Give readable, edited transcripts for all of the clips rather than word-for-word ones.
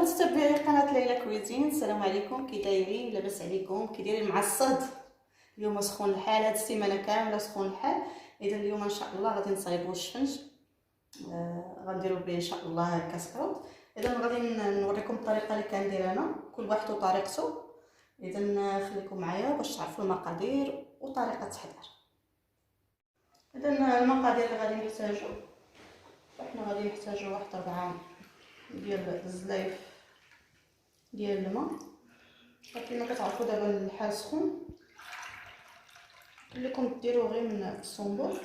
متتبعي قناه ليلى كويزين، السلام عليكم. كي دايرين؟ لاباس عليكم؟ كي دايرين مع الصهد؟ اليوم سخون الحال، هاد السيمانه كامله سخون الحال. اذا اليوم ان شاء الله غادي نصايبوا الشفنج، غنديروا به ان شاء الله كاسكروط. اذا غادي نوريكم الطريقه اللي كندير انا، كل واحد وطريقته. اذا خليكم معايا باش تعرفوا المقادير وطريقه التحضير. اذا المقادير اللي غادي نحتاجو، احنا غادي نحتاجو واحد 4 ديال الزلايف ديال الماء. كما كتعرفوا دابا الحال سخون، لكم ديروا غير من الصنبور.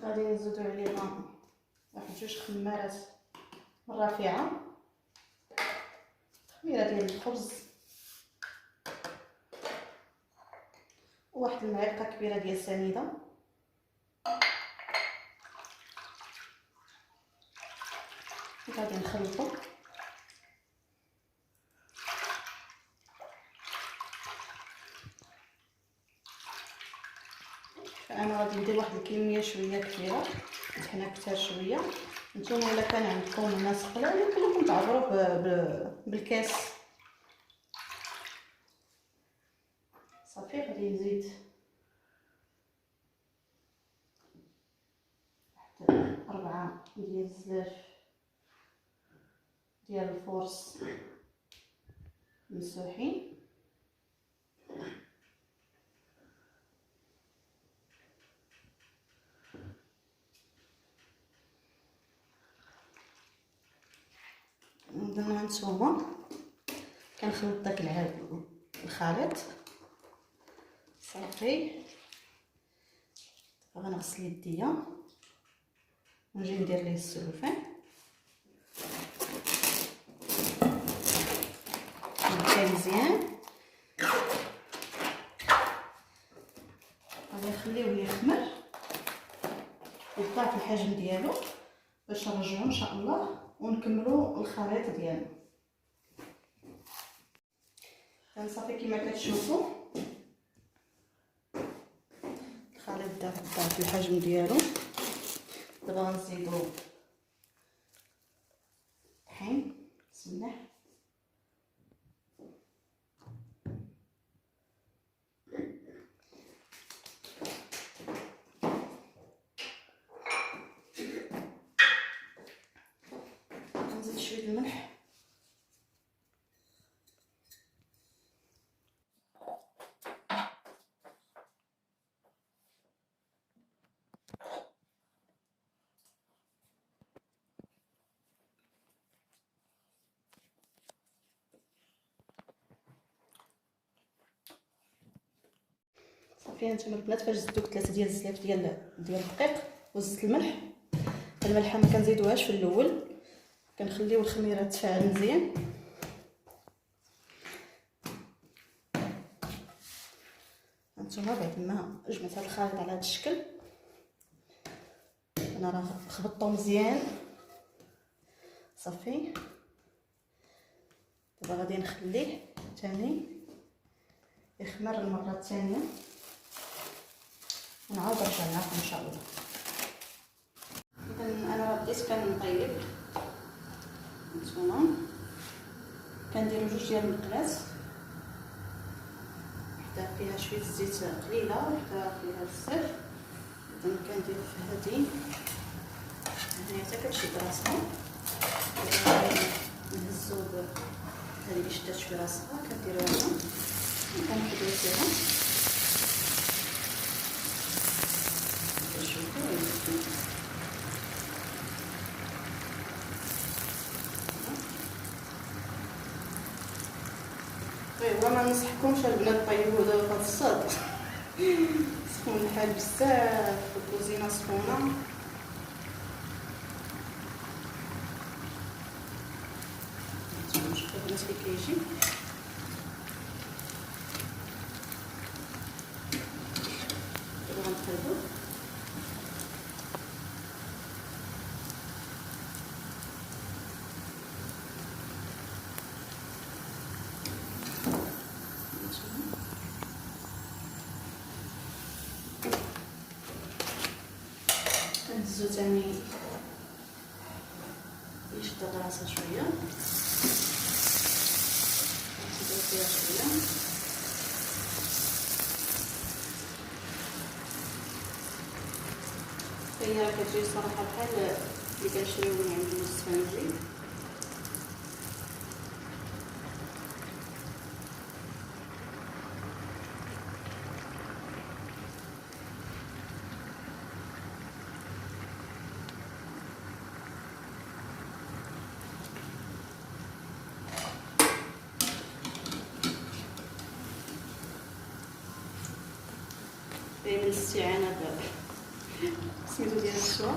غادي نزيدوا عليها واحد 2 خمارات الرافعه، خميره ديال الخبز، وواحد المعلقه كبيره ديال السنيده، غادي نخلطو. فانا غادي ندير واحد الكميه شويه كبيره، حنا كثر شويه. نتوما الا كان عندكم ناس قلال يمكن لكم تعبروا بالكاس. صافي غادي نزيد واحد 4 ديال الزلاف ديال الفورس مسوحين، عندنا نتوما كنخلط داك الخليط. صافي دابا غنغسل يديا ونجي ندير ليه السلوفان. نبدا مزيان، غادي نخليوه يخمر ويطلع في الحجم ديالو باش نرجعو ان شاء الله ونكملوا الخليط ديالنا. صافي كما كتشوفوا الخليط بدا في الحجم ديالو. دابا غنزيدو طحين، بسم الله. نزيد شويه الملح، صافي نتوما البنات فاش زدت 3 ديال الزلاف ديال الدقيق وزدت الملح. الملحه ما كنزيدوهاش في الاول، كنخليو الخميره تفاعل مزيان. هانتوما بعد ما جمعت هذا الخليط على هذا الشكل، انا راه خبطته مزيان. صافي دابا غادي نخليه ثاني يخمر المره الثانيه ونعاود نرجع لكم ان شاء الله. اذا انا بديت كنطيب. هانتوما كنديروا 2 ديال المقلاص، وحده فيها شويه الزيت قليله وحده فيها بزاف. اذا كندير في هذه هنايا حتى كتشد راسها، نهزو هذه اللي شدات شويه راسها كنديروها وكنحيدو فيها. ايوا ما ننصحكمش البنات طيبوا دابا في هذا الصاد، سخون الحال بزاف والكوزينه سخونه. شوفوا البنات كي كيجي. دابا غنقلبو. خصو تاني يشد راسو شويه، ندير فيها شويه. هي راه كتجي صراحه بحال اللي كنشريو من عند المستنجي. من الاستعانه سميتو ديال الشوا.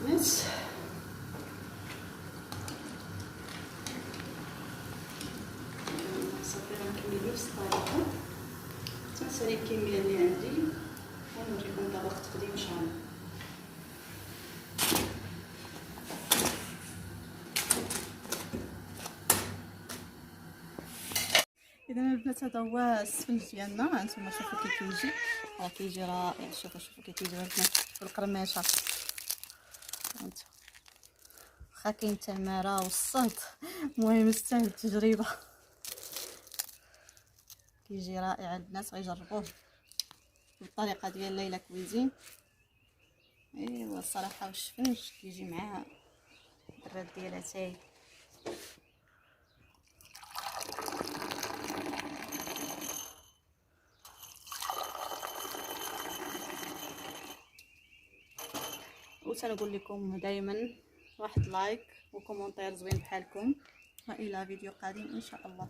الناس صافي غنكمل بنفس الطريقه، تنسالي الكميه اللي عندي ونوريكم دابا التقديم شحال. اذا البنات هذا هو السفنج ديالنا، هانتوما شوفوا كي كيجي، راه كيجي رائع. شوفوا كي كيجي البنات بالقرماشه. هانتوما واخا كاين التماره والصهد، المهم يستاهل التجربه. كيجي رائع البنات، غيجربوه بالطريقه ديال ليلى كويزين. ايوا الصراحه والشفنج كيجي مع البراد ديالها تاي. وتنقول لكم دائما واحد لايك وكومونتير زوين بحالكم، والى فيديو قادم ان شاء الله.